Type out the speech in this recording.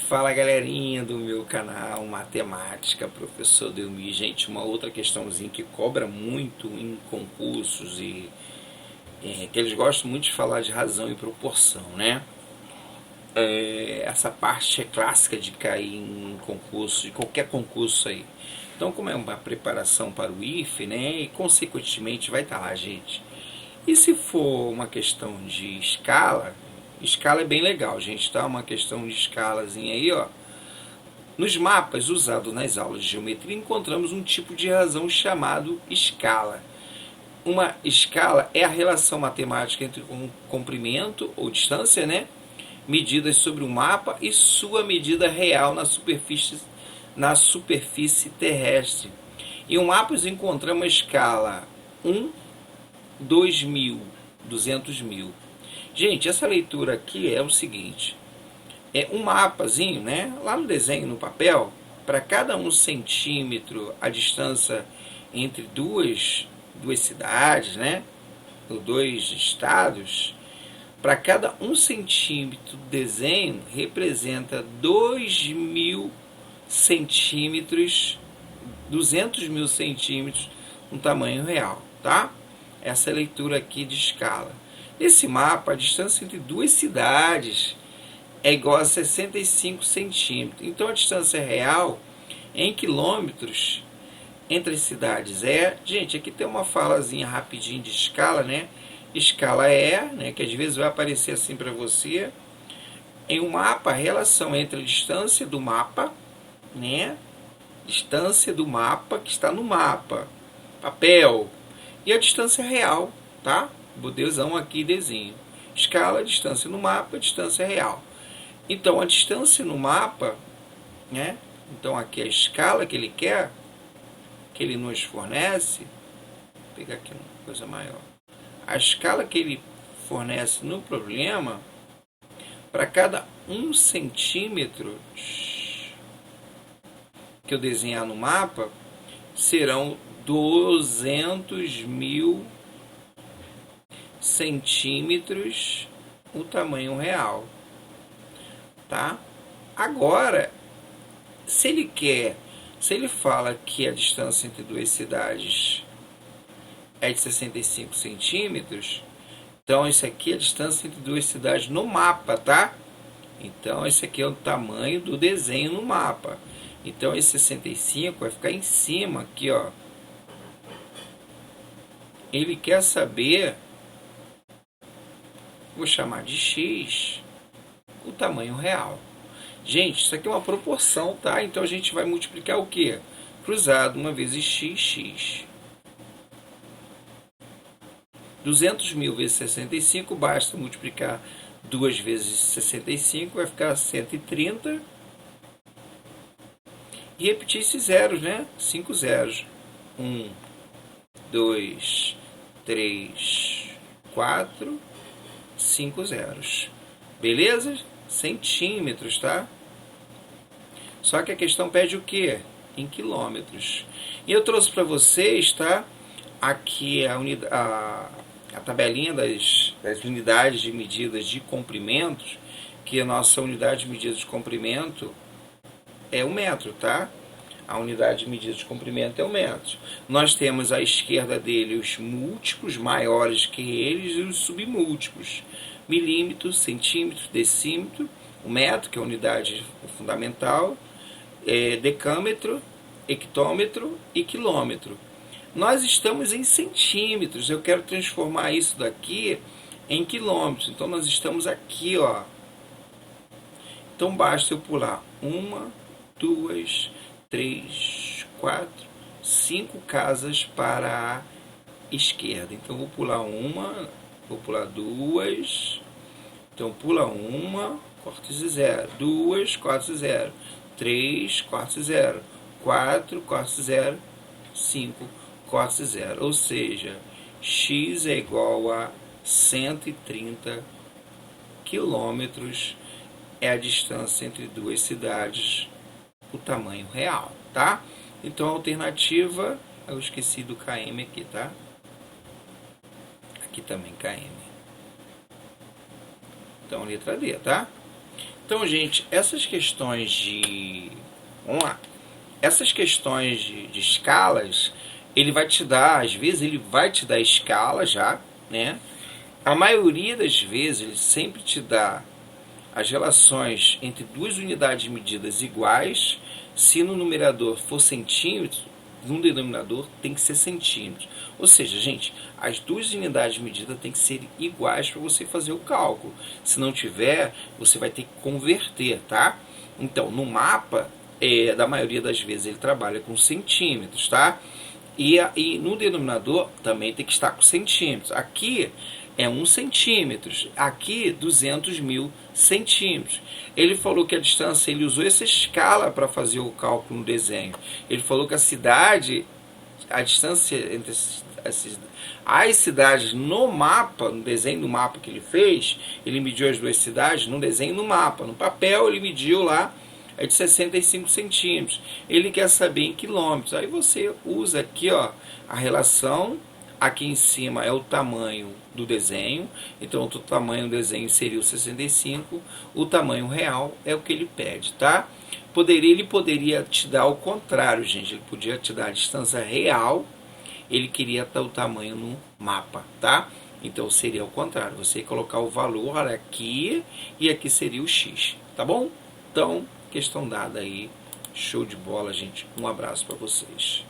Fala galerinha do meu canal Matemática, professor Delmi. Gente, uma outra questãozinha que cobra muito em concursos e que eles gostam muito de falar de razão e proporção, né? Essa parte é clássica de cair em concurso, de qualquer concurso aí. Então, como é uma preparação para o IFE, né? E consequentemente vai estar lá, gente. E se for uma questão de escala, escala é bem legal, gente, tá? Uma questão de escalazinha aí, ó. Nos mapas usados nas aulas de geometria encontramos um tipo de razão chamado escala. Uma escala é a relação matemática entre um comprimento ou distância, né, medidas sobre um mapa e sua medida real na superfície terrestre. Em um mapa encontramos a escala 1, 2.000, 200.000. Gente, essa leitura aqui é o seguinte: é um mapazinho, né? Lá no desenho, no papel, para cada 1 centímetro a distância entre duas cidades, né? Ou dois estados, para cada 1 centímetro do desenho representa 2.000 centímetros, 200.000 centímetros no tamanho real, tá? Essa é a leitura aqui de escala. Esse mapa, a distância entre duas cidades é igual a 65 centímetros. Então a distância real em quilômetros entre as cidades é... Gente, aqui tem uma falazinha rapidinho de escala, né? Escala é, né, que às vezes vai aparecer assim para você. Em um mapa, a relação entre a distância do mapa, né? Distância do mapa que está no mapa, papel, e a distância real, tá? Bodeuzão aqui, desenho. Escala, distância no mapa, distância real. Então, a distância no mapa, né? Então, aqui a escala que ele quer, que ele nos fornece, vou pegar aqui uma coisa maior. A escala que ele fornece no problema, para cada 1 centímetro que eu desenhar no mapa, serão 200.000 centímetros o tamanho real. Tá? Agora, se ele fala que a distância entre duas cidades é de 65 centímetros, então isso aqui é a distância entre duas cidades no mapa, tá? Então esse aqui é o tamanho do desenho no mapa. Então esse 65 vai ficar em cima aqui, ó. Ele quer saber, vou chamar de x, o tamanho real. Gente, isso aqui é uma proporção, tá? Então a gente vai multiplicar o quê? Cruzado, uma vezes x. 200.000 vezes 65, basta multiplicar 2 vezes 65, vai ficar 130. E repetir esses zeros, né? 5 zeros. 1, 2, 3, 4, 5 zeros. Beleza? Centímetros, tá? Só que a questão pede o quê? Em quilômetros. E eu trouxe para vocês, tá? Aqui a tabelinha das unidades de medidas de comprimentos, que a nossa unidade de medida de comprimento é o metro, tá? A unidade de medida de comprimento é o metro. Nós temos à esquerda dele os múltiplos maiores que eles e os submúltiplos. Milímetro, centímetro, decímetro, o metro, que é a unidade fundamental, decâmetro, hectômetro e quilômetro. Nós estamos em centímetros, eu quero transformar isso daqui em quilômetros. Então nós estamos aqui, ó. Então basta eu pular 1, 2, 3, 4, 5 casas para a esquerda. Então vou pular 1, vou pular 2, então pula 1, corta-se 0, 2, corta-se 0, 3, corta-se 0, 4, corta-se 0, 5, corta-se 0. Ou seja, x é igual a 130 quilômetros, é a distância entre duas cidades, o tamanho real, tá? Então a alternativa, eu esqueci do km aqui, tá? Aqui também km. Então letra D, tá? Então, gente, essas questões de... Vamos lá. Essas questões de escalas, ele vai te dar, às vezes ele vai te dar escala já, né? A maioria das vezes ele sempre te dá as relações entre duas unidades de medidas iguais. Se no numerador for centímetro, no denominador tem que ser centímetros. Ou seja, gente, as duas unidades de medida têm que ser iguais para você fazer o cálculo. Se não tiver, você vai ter que converter, tá? Então, no mapa, da maioria das vezes ele trabalha com centímetros, tá? E no denominador também tem que estar com centímetros. Aqui é 1 centímetro, aqui 200 mil centímetros. Ele falou que a distância, ele usou essa escala para fazer o cálculo no desenho. Ele falou que a cidade, a distância entre as cidades no mapa, no desenho do mapa que ele fez, ele mediu as duas cidades no desenho no mapa. No papel ele mediu lá, é de 65 centímetros. Ele quer saber em quilômetros. Aí você usa aqui, ó, a relação. Aqui em cima é o tamanho do desenho. Então o tamanho do desenho seria o 65. O tamanho real é o que ele pede, tá? Ele poderia te dar o contrário, gente. Ele podia te dar a distância real. Ele queria dar o tamanho no mapa, tá? Então seria o contrário. Você colocar o valor aqui e aqui seria o X, tá bom? Então, questão dada aí. Show de bola, gente. Um abraço para vocês.